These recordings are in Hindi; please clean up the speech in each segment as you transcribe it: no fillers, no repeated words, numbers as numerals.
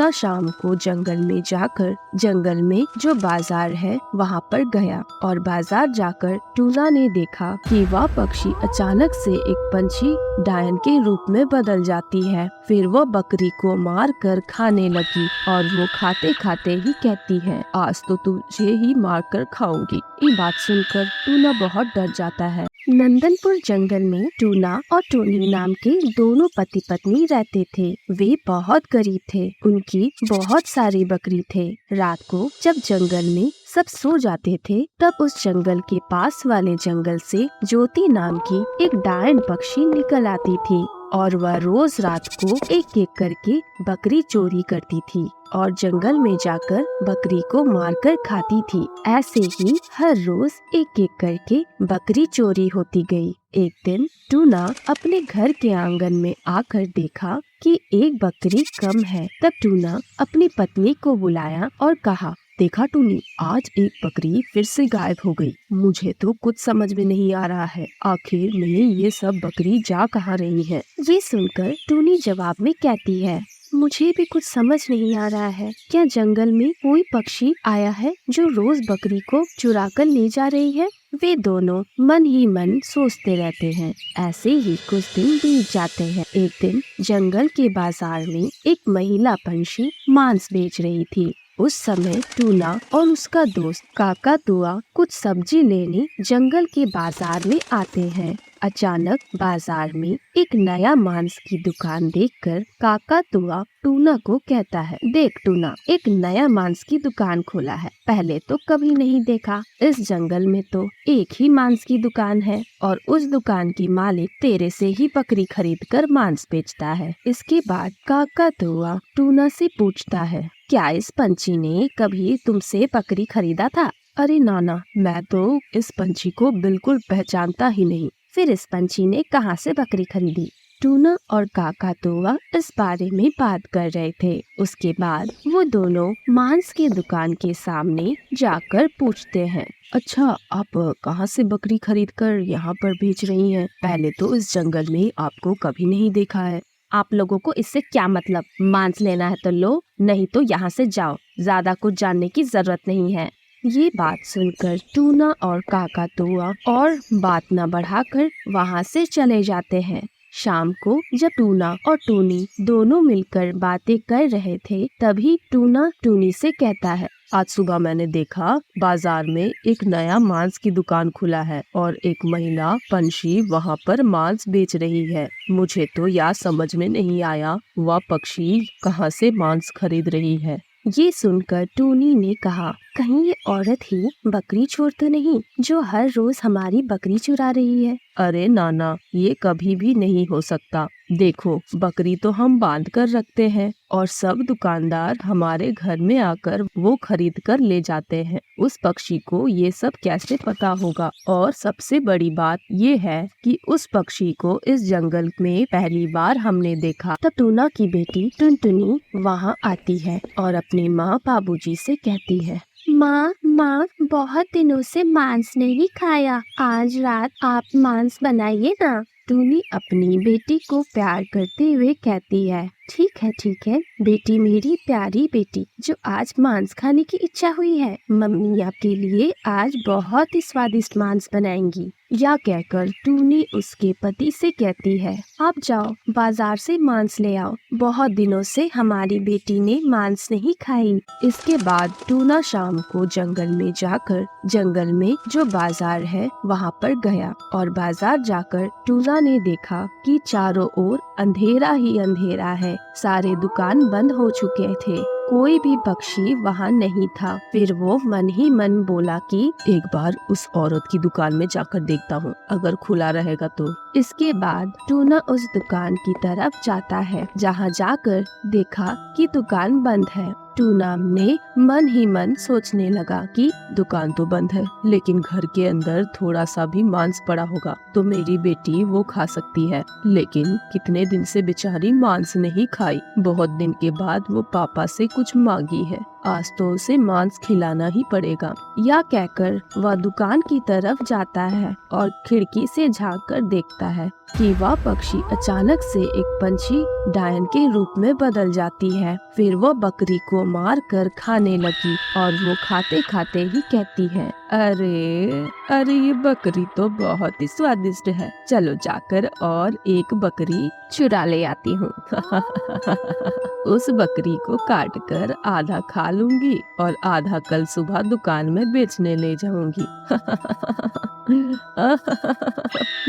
टूना शाम को जंगल में जाकर जंगल में जो बाजार है वहाँ पर गया और बाजार जाकर टूना ने देखा कि वह पक्षी अचानक से एक पंछी डायन के रूप में बदल जाती है। फिर वो बकरी को मार कर खाने लगी और वो खाते खाते ही कहती है, आज तो तुझे ही मार कर खाऊंगी। ये बात सुनकर टूना बहुत डर जाता है। नंदनपुर जंगल में टूना और टूनी नाम के दोनों पति पत्नी रहते थे। वे बहुत गरीब थे। उनकी बहुत सारी बकरी थे। रात को जब जंगल में सब सो जाते थे तब उस जंगल के पास वाले जंगल से ज्योति नाम की एक डायन पक्षी निकल आती थी और वह रोज रात को एक एक करके बकरी चोरी करती थी और जंगल में जाकर बकरी को मारकर खाती थी। ऐसे ही हर रोज एक एक करके बकरी चोरी होती गई। एक दिन टूना अपने घर के आंगन में आकर देखा कि एक बकरी कम है। तब टूना अपनी पत्नी को बुलाया और कहा, देखा टूनी, आज एक बकरी फिर से गायब हो गई। मुझे तो कुछ समझ में नहीं आ रहा है, आखिर में ये सब बकरी जा कहाँ रही है। ये सुनकर टूनी जवाब में कहती है, मुझे भी कुछ समझ नहीं आ रहा है। क्या जंगल में कोई पक्षी आया है जो रोज बकरी को चुरा कर ले जा रही है? वे दोनों मन ही मन सोचते रहते हैं। ऐसे ही कुछ दिन बीत जाते हैं। एक दिन जंगल के बाजार में एक महिला पंछी मांस बेच रही थी। उस समय टूना और उसका दोस्त काकातुआ कुछ सब्जी लेने जंगल के बाजार में आते हैं। अचानक बाजार में एक नया मांस की दुकान देखकर काकातुआ टूना को कहता है, देख टूना, एक नया मांस की दुकान खोला है। पहले तो कभी नहीं देखा। इस जंगल में तो एक ही मांस की दुकान है और उस दुकान की मालिक तेरे से ही बकरी खरीद कर मांस बेचता है। इसके बाद काकातुआ टूना से पूछता है, क्या इस पंछी ने कभी तुमसे बकरी खरीदा था? अरे नाना, मैं तो इस पंछी को बिल्कुल पहचानता ही नहीं। फिर इस पंछी ने कहाँ से बकरी खरीदी? टूना और काकातुआ इस बारे में बात कर रहे थे। उसके बाद वो दोनों मांस की दुकान के सामने जाकर पूछते हैं, अच्छा, आप कहाँ से बकरी खरीदकर यहाँ पर बेच रही हैं? पहले तो इस जंगल में आपको कभी नहीं देखा है। आप लोगों को इससे क्या मतलब? मांस लेना है तो लो, नहीं तो यहाँ से जाओ। ज्यादा कुछ जानने की जरूरत नहीं है। ये बात सुनकर टूना और काकातुआ और बात न बढ़ाकर वहाँ से चले जाते हैं। शाम को जब टूना और टूनी दोनों मिलकर बातें कर रहे थे तभी टूना टूनी से कहता है, आज सुबह मैंने देखा बाजार में एक नया मांस की दुकान खुला है और एक महिला पंछी वहाँ पर मांस बेच रही है। मुझे तो यह समझ में नहीं आया वह पक्षी कहाँ से मांस खरीद रही है। ये सुनकर टूनी ने कहा, कहीं ये औरत ही बकरी चोर तो नहीं जो हर रोज हमारी बकरी चुरा रही है? अरे नाना, ये कभी भी नहीं हो सकता। देखो, बकरी तो हम बांध कर रखते हैं और सब दुकानदार हमारे घर में आकर वो खरीद कर ले जाते हैं। उस पक्षी को ये सब कैसे पता होगा? और सबसे बड़ी बात ये है कि उस पक्षी को इस जंगल में पहली बार हमने देखा। तब टूना की बेटी टुनटुनी वहाँ आती है और अपने माँ बाबूजी से कहती है, माँ, बहुत दिनों से मांस नहीं खाया। आज रात आप मांस बनाइए ना। टूनी अपनी बेटी को प्यार करते हुए कहती है, ठीक है बेटी, मेरी प्यारी बेटी, जो आज मांस खाने की इच्छा हुई है, मम्मी आपके लिए आज बहुत ही स्वादिष्ट मांस बनाएंगी। या कहकर टूनी उसके पति से कहती है, आप जाओ बाजार से मांस ले आओ। बहुत दिनों से हमारी बेटी ने मांस नहीं खाई। इसके बाद टूना शाम को जंगल में जाकर जंगल में जो बाजार है वहाँ पर गया और बाजार जाकर टूना ने देखा कि चारों ओर अंधेरा ही अंधेरा है। सारे दुकान बंद हो चुके थे। कोई भी पक्षी वहाँ नहीं था। फिर वो मन ही मन बोला कि एक बार उस औरत की दुकान में जाकर देखता हूँ, अगर खुला रहेगा तो। इसके बाद टूना उस दुकान की तरफ जाता है। जहाँ जाकर देखा कि दुकान बंद है। टूना ने मन ही मन सोचने लगा कि दुकान तो बंद है, लेकिन घर के अंदर थोड़ा सा भी मांस पड़ा होगा तो मेरी बेटी वो खा सकती है। लेकिन कितने दिन से बेचारी मांस नहीं खाई। बहुत दिन के बाद वो पापा से कुछ मांगी है आज तो उसे मांस खिलाना ही पड़ेगा। यह कहकर वह दुकान की तरफ जाता है और खिड़की से झांक कर देखता है कि वह पक्षी अचानक से एक पंछी डायन के रूप में बदल जाती है। फिर वह बकरी को मार कर खाने लगी और वो खाते खाते ही कहती है, अरे अरे ये बकरी तो बहुत ही स्वादिष्ट है, चलो जाकर और एक बकरी चुरा ले आती हूँ। उस बकरी को काट कर आधा खा लूंगी और आधा कल सुबह दुकान में बेचने ले जाऊंगी।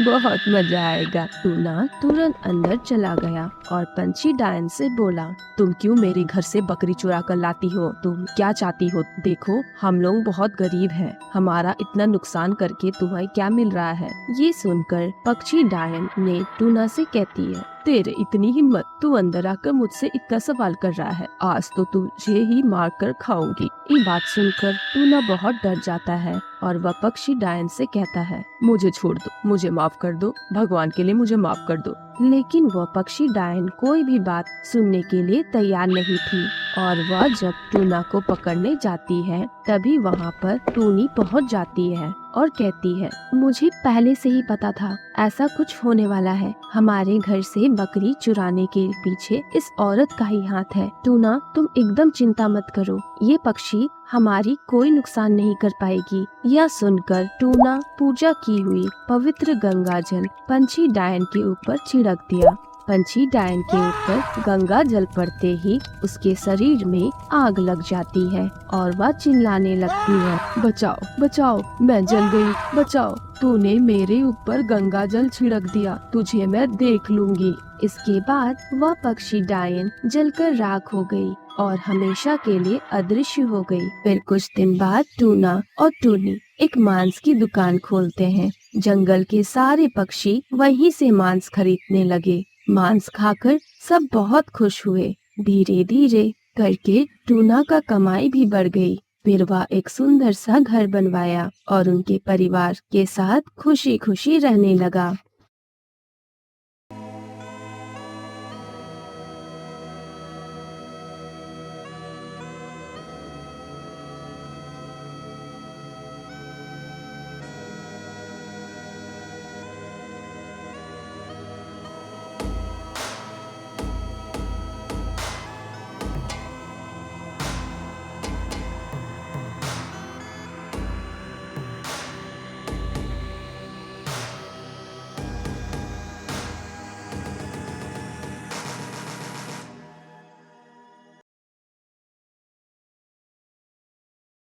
बहुत मजा आएगा। टूना तुरंत अंदर चला गया और पंछी डायन से बोला, तुम क्यों मेरे घर से बकरी चुरा कर लाती हो? तुम क्या चाहती हो? देखो हम लोग बहुत गरीब हैं, हमारा इतना नुकसान करके तुम्हें क्या मिल रहा है? ये सुनकर पक्षी डायन ने टूना से कहती है, तेरे इतनी हिम्मत, तू अंदर आकर मुझसे इतना सवाल कर रहा है, आज तो तुझे ही मार कर खाऊंगी। ये बात सुनकर टूना बहुत डर जाता है और वह पक्षी डायन से कहता है, मुझे छोड़ दो, मुझे माफ कर दो, भगवान के लिए मुझे माफ कर दो। लेकिन वह पक्षी डायन कोई भी बात सुनने के लिए तैयार नहीं थी और वह जब टूना को पकड़ने जाती है तभी वहाँ पर टूनी पहुँच जाती है और कहती है, मुझे पहले से ही पता था ऐसा कुछ होने वाला है। हमारे घर से बकरी चुराने के पीछे इस औरत का ही हाथ है। टूना तुम एकदम चिंता मत करो, ये पक्षी हमारी कोई नुकसान नहीं कर पाएगी। यह सुनकर टूना पूजा की हुई पवित्र गंगा जल पंछी डायन के ऊपर छिड़क दिया। पंछी डायन के ऊपर गंगा जल पड़ते ही उसके शरीर में आग लग जाती है और वह चिल्लाने लगती है, बचाओ बचाओ, मैं जल गई, बचाओ, तूने मेरे ऊपर गंगा जल छिड़क दिया, तुझे मैं देख लूंगी। इसके बाद वह पक्षी डायन जलकर राख हो गई और हमेशा के लिए अदृश्य हो गई। फिर कुछ दिन बाद टूना और टूनी एक मांस की दुकान खोलते हैं। जंगल के सारे पक्षी वहीं से मांस खरीदने लगे। मांस खाकर सब बहुत खुश हुए। धीरे धीरे करके टूना का कमाई भी बढ़ गई। फिर वह एक सुंदर सा घर बनवाया और उनके परिवार के साथ खुशी खुशी रहने लगा।